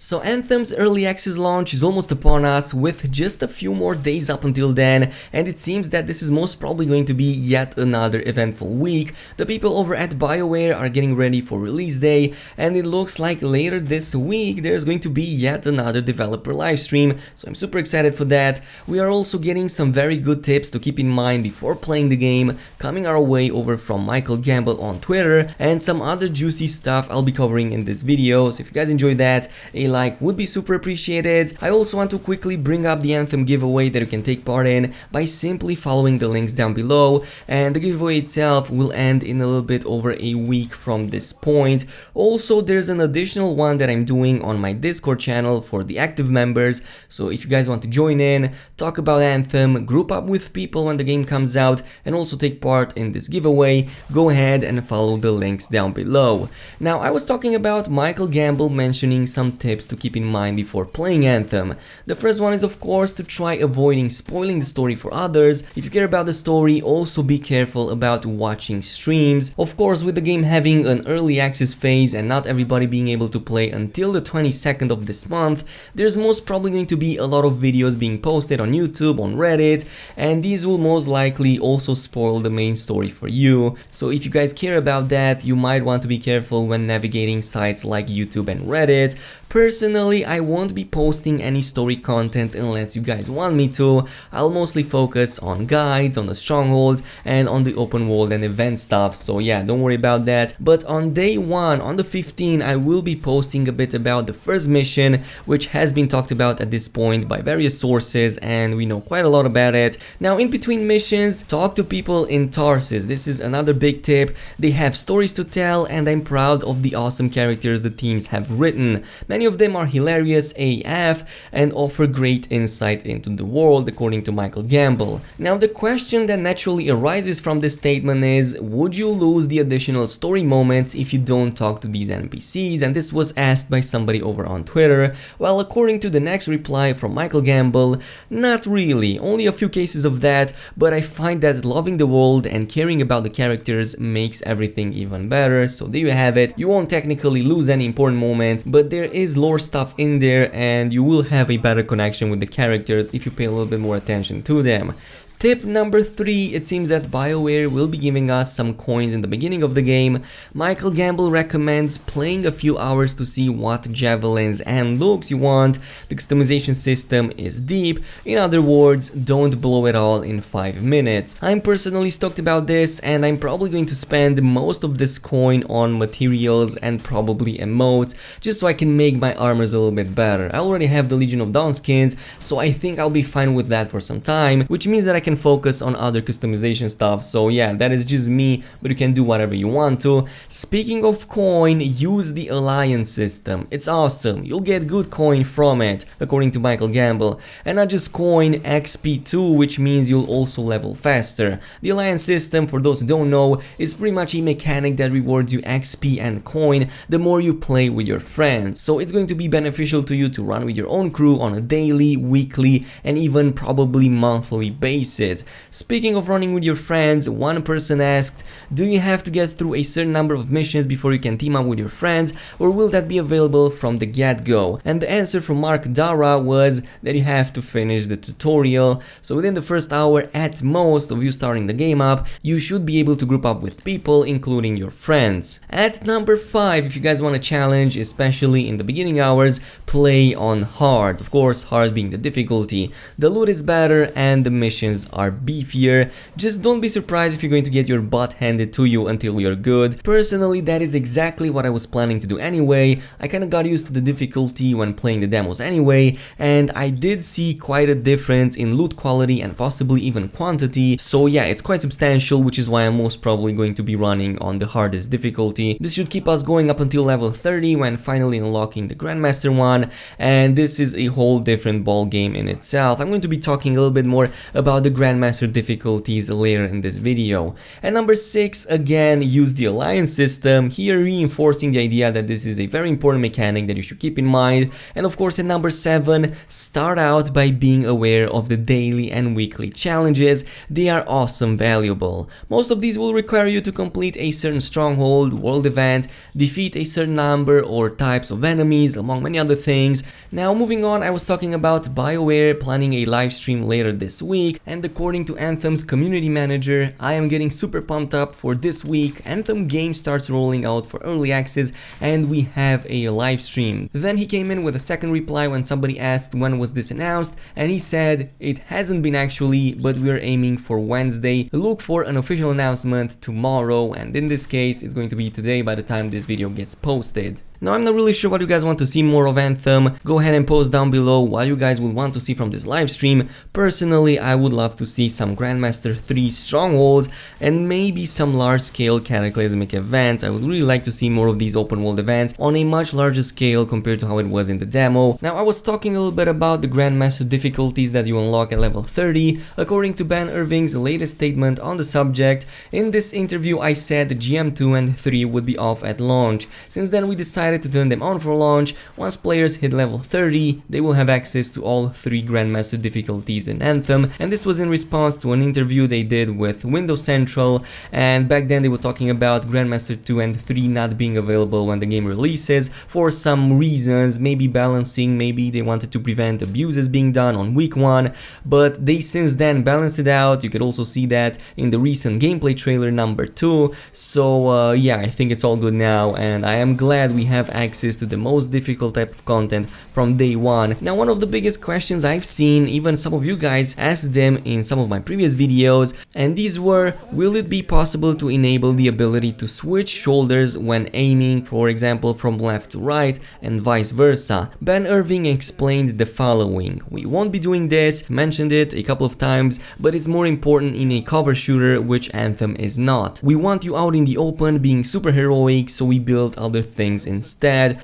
So Anthem's early access launch is almost upon us, with just a few more days up until then, and it seems that this is most probably going to be yet another eventful week. The people over at BioWare are getting ready for release day, and it looks like later this week there's going to be yet another developer livestream, so I'm super excited for that. We are also getting some very good tips to keep in mind before playing the game coming our way over from Michael Gamble on Twitter, and some other juicy stuff I'll be covering in this video, so if you guys enjoyed that, a like would be super appreciated. I also want to quickly bring up the Anthem giveaway that you can take part in by simply following the links down below, and the giveaway itself will end in a little bit over a week from this point. Also, there's an additional one that I'm doing on my Discord channel for the active members, so if you guys want to join in, talk about Anthem, group up with people when the game comes out, and also take part in this giveaway, go ahead and follow the links down below. Now, I was talking about Michael Gamble mentioning some tips to keep in mind before playing Anthem. The first one is of course to try avoiding spoiling the story for others. If you care about the story, also be careful about watching streams. Of course, with the game having an early access phase and not everybody being able to play until the 22nd of this month, there's most probably going to be a lot of videos being posted on YouTube, on Reddit, and these will most likely also spoil the main story for you. So if you guys care about that, you might want to be careful when navigating sites like YouTube and Reddit. Personally, I won't be posting any story content unless you guys want me to. I'll mostly focus on guides, on the strongholds, and on the open world and event stuff, so yeah, don't worry about that. But on day 1, on the 15th, I will be posting a bit about the first mission, which has been talked about at this point by various sources, and we know quite a lot about it. Now, in between missions, talk to people in Tarsus. This is another big tip. They have stories to tell, and I'm proud of the awesome characters the teams have written. Many of them are hilarious AF and offer great insight into the world, according to Michael Gamble. Now, the question that naturally arises from this statement is, would you lose the additional story moments if you don't talk to these NPCs? And this was asked by somebody over on Twitter. Well, according to the next reply from Michael Gamble, not really, only a few cases of that, but I find that loving the world and caring about the characters makes everything even better. So there you have it. You won't technically lose any important moments, but there is lore stuff in there, and you will have a better connection with the characters if you pay a little bit more attention to them. Tip number 3, it seems that BioWare will be giving us some coins in the beginning of the game. Michael Gamble recommends playing a few hours to see what javelins and looks you want. The customization system is deep. In other words, don't blow it all in 5 minutes. I'm personally stoked about this, and I'm probably going to spend most of this coin on materials and probably emotes, just so I can make my armors a little bit better. I already have the Legion of Dawn skins, so I think I'll be fine with that for some time, which means that I can focus on other customization stuff. So yeah, that is just me, but you can do whatever you want to. Speaking of coin, use the alliance system. It's awesome. You'll get good coin from it, according to Michael Gamble, and not just coin, XP too, which means you'll also level faster. The alliance system, for those who don't know, is pretty much a mechanic that rewards you XP and coin the more you play with your friends. So it's going to be beneficial to you to run with your own crew on a daily, weekly, and even probably monthly basis. Speaking of running with your friends, one person asked, do you have to get through a certain number of missions before you can team up with your friends, or will that be available from the get-go? And the answer from Mark Dara was that you have to finish the tutorial. So within the first hour at most of you starting the game up, you should be able to group up with people, including your friends. At number 5, if you guys want a challenge, especially in the beginning hours, play on hard. Of course, hard being the difficulty. The loot is better and the missions are beefier. Just don't be surprised if you're going to get your butt handed to you until you're good. Personally, that is exactly what I was planning to do anyway. I kinda got used to the difficulty when playing the demos anyway, and I did see quite a difference in loot quality and possibly even quantity. So yeah, it's quite substantial, which is why I'm most probably going to be running on the hardest difficulty. This should keep us going up until level 30 when finally unlocking the Grandmaster one, and this is a whole different ball game in itself. I'm going to be talking a little bit more about the Grandmaster difficulties later in this video. At number 6, again, use the Alliance system, here reinforcing the idea that this is a very important mechanic that you should keep in mind. And of course at number 7, start out by being aware of the daily and weekly challenges. They are awesome valuable. Most of these will require you to complete a certain stronghold, world event, defeat a certain number or types of enemies, among many other things. Now moving on, I was talking about BioWare planning a live stream later this week, and according to Anthem's community manager, I am getting super pumped up for this week. Anthem game starts rolling out for early access and we have a live stream. Then he came in with a second reply when somebody asked when was this announced, and he said it hasn't been actually, but we are aiming for Wednesday. Look for an official announcement tomorrow, and in this case it's going to be today by the time this video gets posted. Now I'm not really sure what you guys want to see more of Anthem. Go ahead and post down below what you guys would want to see from this live stream. Personally, I would love to see some Grandmaster 3 strongholds and maybe some large-scale cataclysmic events. I would really like to see more of these open world events on a much larger scale compared to how it was in the demo. Now I was talking a little bit about the Grandmaster difficulties that you unlock at level 30. According to Ben Irving's latest statement on the subject, in this interview I said GM2 and 3 would be off at launch. Since then we decided to turn them on for launch. Once players hit level 30, they will have access to all 3 Grandmaster difficulties in Anthem, and this was in response to an interview they did with Windows Central, and back then they were talking about Grandmaster 2 and 3 not being available when the game releases for some reasons, maybe balancing, maybe they wanted to prevent abuses being done on week 1, but they since then balanced it out. You could also see that in the recent gameplay trailer number 2, so yeah, I think it's all good now, and I am glad we have access to the most difficult type of content from day one. Now one of the biggest questions I've seen, even some of you guys asked them in some of my previous videos, and these were, will it be possible to enable the ability to switch shoulders when aiming, for example from left to right and vice versa? Ben Irving explained the following: we won't be doing this, mentioned it a couple of times, but it's more important in a cover shooter, which Anthem is not. We want you out in the open being super heroic, so we built other things instead.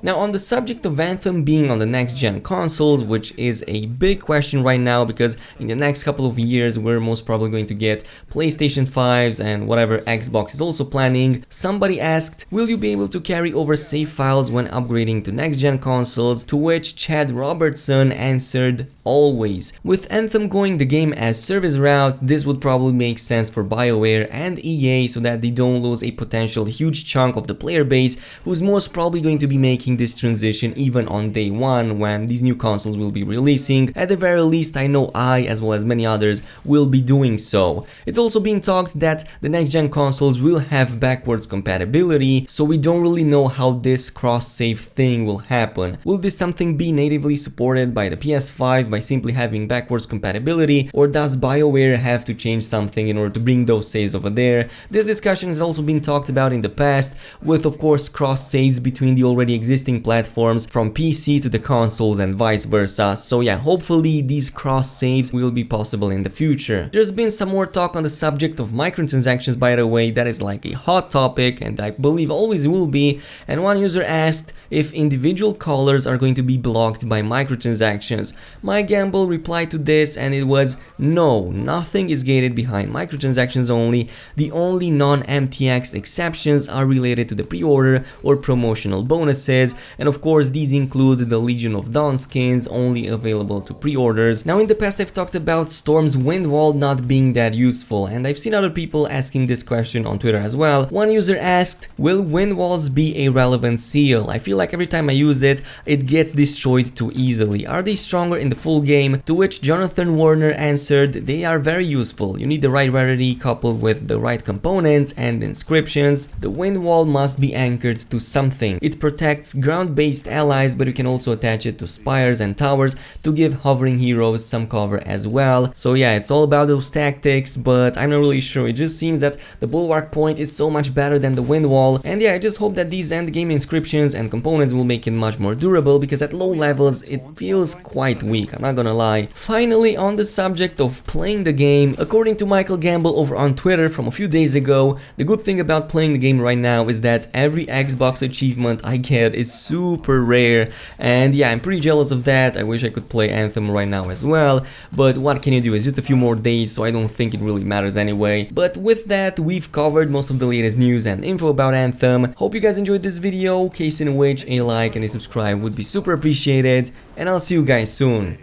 Now on the subject of Anthem being on the next gen consoles, which is a big question right now because in the next couple of years we're most probably going to get PlayStation 5s and whatever Xbox is also planning, somebody asked, will you be able to carry over save files when upgrading to next gen consoles, to which Chad Robertson answered, always. With Anthem going the game as service route, this would probably make sense for BioWare and EA so that they don't lose a potential huge chunk of the player base who's most probably going to be making this transition even on day one when these new consoles will be releasing. At the very least, I know I, as well as many others, will be doing so. It's also being talked that the next gen consoles will have backwards compatibility, so we don't really know how this cross-save thing will happen. Will this something be natively supported by the PS5 by simply having backwards compatibility, or does BioWare have to change something in order to bring those saves over there? This discussion has also been talked about in the past, with of course cross-saves between the already existing platforms from PC to the consoles and vice versa. So yeah, hopefully these cross-saves will be possible in the future. There's been some more talk on the subject of microtransactions, by the way. That is like a hot topic and I believe always will be, and one user asked if individual callers are going to be blocked by microtransactions. MyGamble replied to this and it was no, nothing is gated behind microtransactions only. The only non-MTX exceptions are related to the pre-order or promotional bonuses, and of course these include the Legion of Dawn skins only available to pre-orders. Now in the past I've talked about Storm's wind wall not being that useful, and I've seen other people asking this question on Twitter as well. One user asked, will wind walls be a relevant seal? I feel like every time I use it, it gets destroyed too easily. Are they stronger in the full game? To which Jonathan Warner answered, they are very useful. You need the right rarity coupled with the right components and inscriptions. The wind wall must be anchored to something. It protects ground-based allies, but you can also attach it to spires and towers to give hovering heroes some cover as well. So yeah, it's all about those tactics, but I'm not really sure. It just seems that the bulwark point is so much better than the wind wall, and yeah, I just hope that these endgame inscriptions and components will make it much more durable, because at low levels it feels quite weak, I'm not gonna lie. Finally, on the subject of playing the game, according to Michael Gamble over on Twitter from a few days ago, the good thing about playing the game right now is that every Xbox achievement I get is super rare, and yeah, I'm pretty jealous of that. I wish I could play Anthem right now as well, but what can you do? It's just a few more days, so I don't think it really matters anyway. But with that, we've covered most of the latest news and info about Anthem. Hope you guys enjoyed this video, case in which a like and a subscribe would be super appreciated, and I'll see you guys soon.